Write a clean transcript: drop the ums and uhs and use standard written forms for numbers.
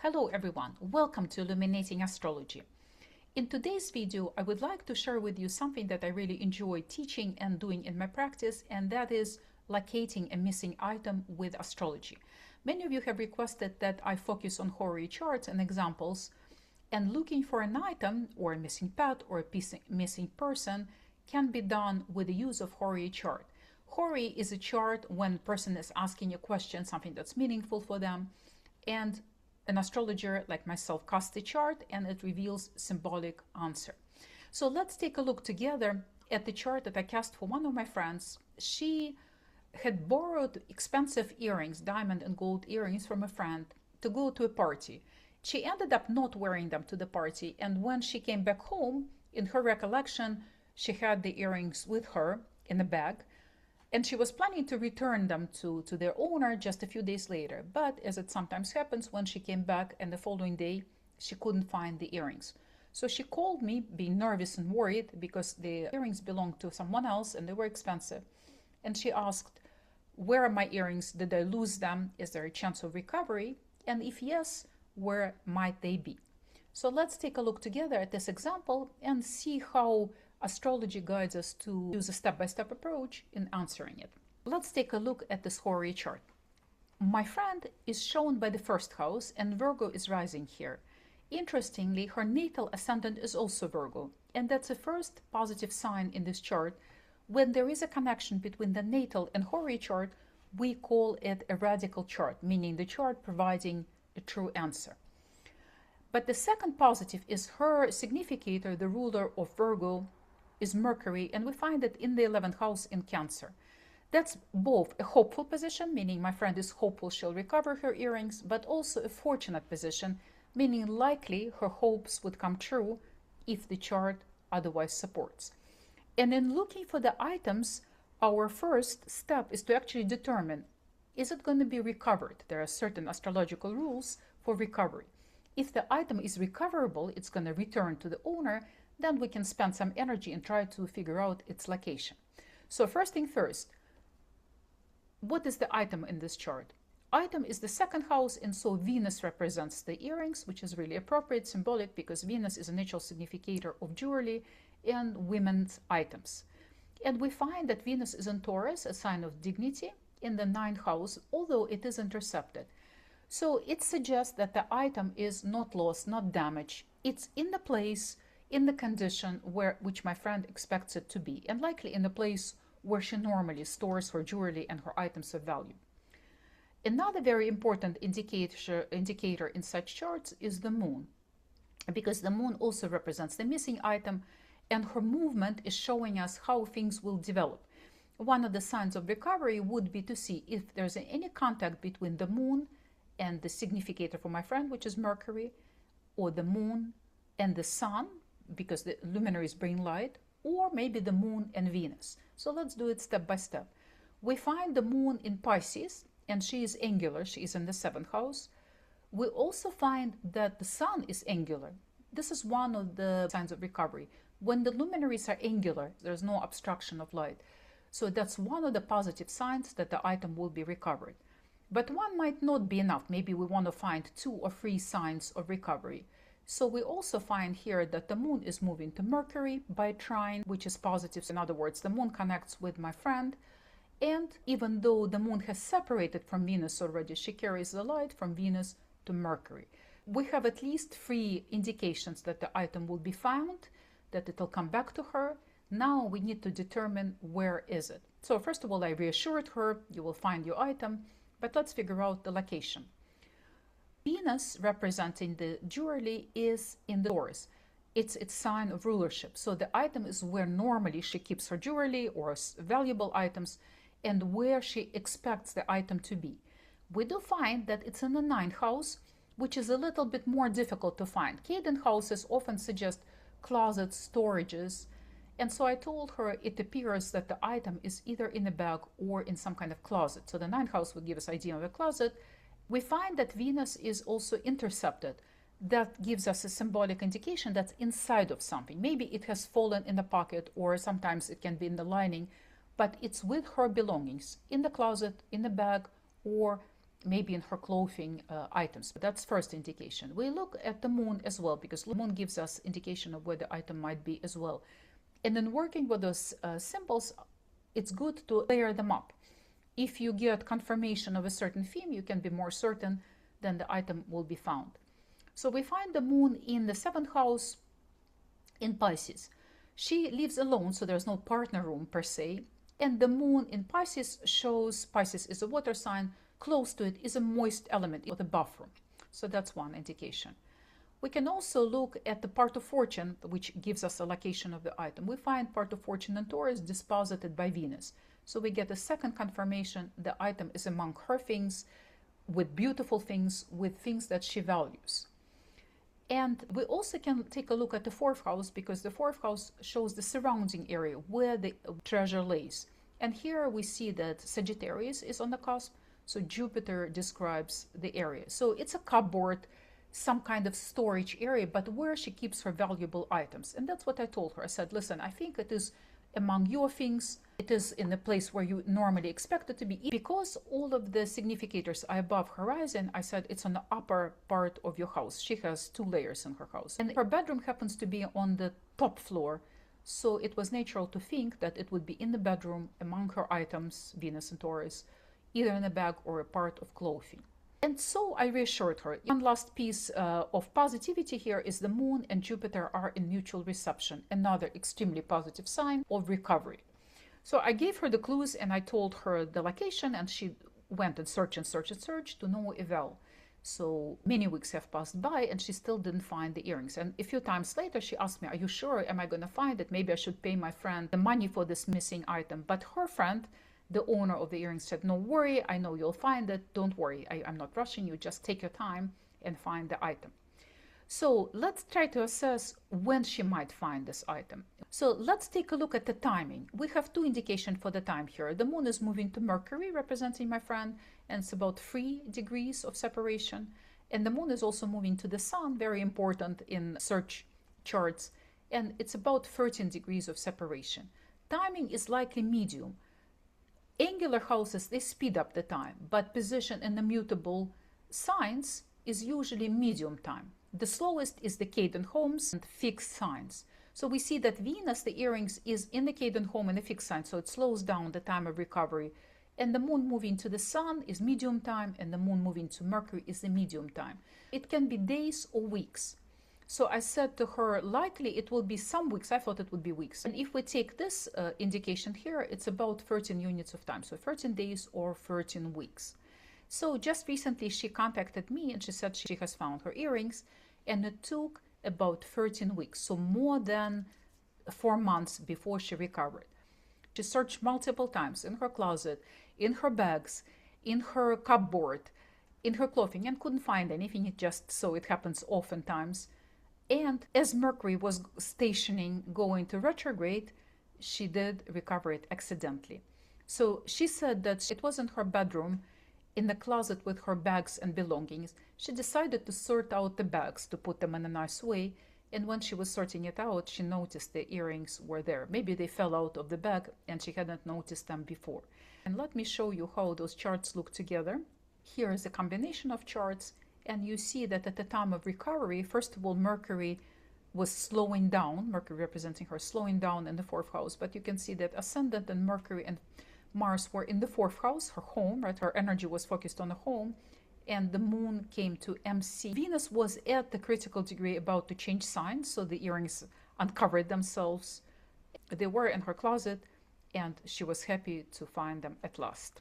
Hello everyone, welcome to Illuminating Astrology. In today's video, I would like to share with you something that I really enjoy teaching and doing in my practice, and that is locating a missing item with astrology. Many of you have requested that I focus on horary charts and examples, and looking for an item or a missing pet or a missing person can be done with the use of horary chart. Horary is a chart when a person is asking a question, something that's meaningful for them, and an astrologer like myself casts a chart and it reveals symbolic answer. So let's take a look together at the chart that I cast for one of my friends. She had borrowed expensive earrings, diamond and gold earrings, from a friend to go to a party. She ended up not wearing them to the party, and when she came back home, in her recollection, she had the earrings with her in a bag, and she was planning to return them to their owner just a few days later. But as it sometimes happens, when she came back and the following day, she couldn't find the earrings. So she called me, being nervous and worried because the earrings belonged to someone else and they were expensive. And she asked, where are my earrings? Did I lose them? Is there a chance of recovery? And if yes, where might they be? So let's take a look together at this example and see how astrology guides us to use a step-by-step approach in answering it. Let's take a look at this horary chart. My friend is shown by the first house, and Virgo is rising here. Interestingly, her natal ascendant is also Virgo, and that's the first positive sign in this chart. When there is a connection between the natal and horary chart, we call it a radical chart, meaning the chart providing a true answer. But the second positive is her significator, the ruler of Virgo, is Mercury, and we find it in the 11th house in Cancer. That's both a hopeful position, meaning my friend is hopeful she'll recover her earrings, but also a fortunate position, meaning likely her hopes would come true if the chart otherwise supports. And in looking for the items, our first step is to actually determine, is it going to be recovered? There are certain astrological rules for recovery. If the item is recoverable, it's going to return to the owner, then we can spend some energy and try to figure out its location. So first thing first, what is the item in this chart? Item is the second house, and so Venus represents the earrings, which is really appropriate, symbolic, because Venus is a natural significator of jewelry and women's items. And we find that Venus is in Taurus, a sign of dignity, in the 9th house, although it is intercepted. So it suggests that the item is not lost, not damaged. It's in the place, in the condition which my friend expects it to be, and likely in the place where she normally stores her jewelry and her items of value. Another very important indicator in such charts is the moon, because the moon also represents the missing item, and her movement is showing us how things will develop. One of the signs of recovery would be to see if there's any contact between the moon and the significator for my friend, which is Mercury, or the moon and the sun, because the luminaries bring light, or maybe the moon and Venus. So let's do it step by step. We find the moon in Pisces, and she is angular. She is in the 7th house. We also find that the sun is angular. This is one of the signs of recovery. When the luminaries are angular, there's no obstruction of light. So that's one of the positive signs that the item will be recovered. But one might not be enough. Maybe we want to find 2 or 3 signs of recovery. So we also find here that the moon is moving to Mercury by trine, which is positive. In other words, the moon connects with my friend. And even though the moon has separated from Venus already, she carries the light from Venus to Mercury. We have at least 3 indications that the item will be found, that it will come back to her. Now we need to determine where is it. So first of all, I reassured her, you will find your item, but let's figure out the location. Venus, representing the jewelry, is in the Taurus. It's its sign of rulership. So the item is where normally she keeps her jewelry or valuable items, and where she expects the item to be. We do find that it's in the 9th house, which is a little bit more difficult to find. Cadent houses often suggest closets, storages, and so I told her it appears that the item is either in a bag or in some kind of closet. So the 9th house would give us idea of a closet. We find that Venus is also intercepted. That gives us a symbolic indication that's inside of something. Maybe it has fallen in the pocket, or sometimes it can be in the lining, but it's with her belongings, in the closet, in the bag, or maybe in her clothing items. That's first indication. We look at the moon as well, because the moon gives us indication of where the item might be as well. And in working with those symbols, it's good to layer them up. If you get confirmation of a certain theme, you can be more certain then the item will be found. So we find the moon in the 7th house in Pisces. She lives alone, so there's no partner room per se. And the moon in Pisces shows Pisces is a water sign. Close to it is a moist element of the bathroom. So that's one indication. We can also look at the part of fortune, which gives us a location of the item. We find part of fortune in Taurus disposited by Venus. So we get a second confirmation the item is among her things, with beautiful things, with things that she values. And we also can take a look at the 4th house, because the 4th house shows the surrounding area where the treasure lays. And here we see that Sagittarius is on the cusp, so Jupiter describes the area. So it's a cupboard, some kind of storage area, but where she keeps her valuable items. And that's what I told her. I said, listen, I think it is among your things. It is in the place where you normally expect it to be. Because all of the significators are above horizon, I said it's on the upper part of your house. She has 2 layers in her house. And her bedroom happens to be on the top floor. So it was natural to think that it would be in the bedroom among her items, Venus and Taurus, either in a bag or a part of clothing. And so I reassured her. One last piece of positivity here is the moon and Jupiter are in mutual reception, another extremely positive sign of recovery. So I gave her the clues and I told her the location, and she went and searched to no avail. So many weeks have passed by and she still didn't find the earrings. And a few times later she asked me, are you sure? Am I going to find it? Maybe I should pay my friend the money for this missing item. But her friend, the owner of the earrings, said, no worry, I know you'll find it. Don't worry, I'm not rushing you. Just take your time and find the item. So let's try to assess when she might find this item. So let's take a look at the timing. We have 2 indications for the time here. The moon is moving to Mercury, representing my friend, and it's about 3 degrees of separation. And the moon is also moving to the sun, very important in search charts, and it's about 13 degrees of separation. Timing is likely medium. Angular houses, they speed up the time, but position in immutable signs is usually medium time. The slowest is the Cadent homes and fixed signs. So we see that Venus, the earrings, is in the Cadent home and the fixed sign, so it slows down the time of recovery. And the moon moving to the sun is medium time, and the moon moving to Mercury is the medium time. It can be days or weeks. So I said to her, likely it will be some weeks. I thought it would be weeks. And if we take this indication here, it's about 13 units of time. So 13 days or 13 weeks. So just recently she contacted me and she said she has found her earrings, and it took about 13 weeks. So more than 4 months before she recovered. She searched multiple times in her closet, in her bags, in her cupboard, in her clothing, and couldn't find anything. It just so it happens oftentimes. And as Mercury was stationing, going to retrograde, she did recover it accidentally. So she said that it was in her bedroom, in the closet with her bags and belongings. She decided to sort out the bags to put them in a nice way. And when she was sorting it out, she noticed the earrings were there. Maybe they fell out of the bag and she hadn't noticed them before. And let me show you how those charts look together. Here is a combination of charts. And you see that at the time of recovery, first of all, Mercury was slowing down, Mercury representing her slowing down in the 4th house. But you can see that Ascendant and Mercury and Mars were in the 4th house, her home, right? Her energy was focused on the home. And the moon came to MC. Venus was at the critical degree about to change signs, so the earrings uncovered themselves. They were in her closet, and she was happy to find them at last.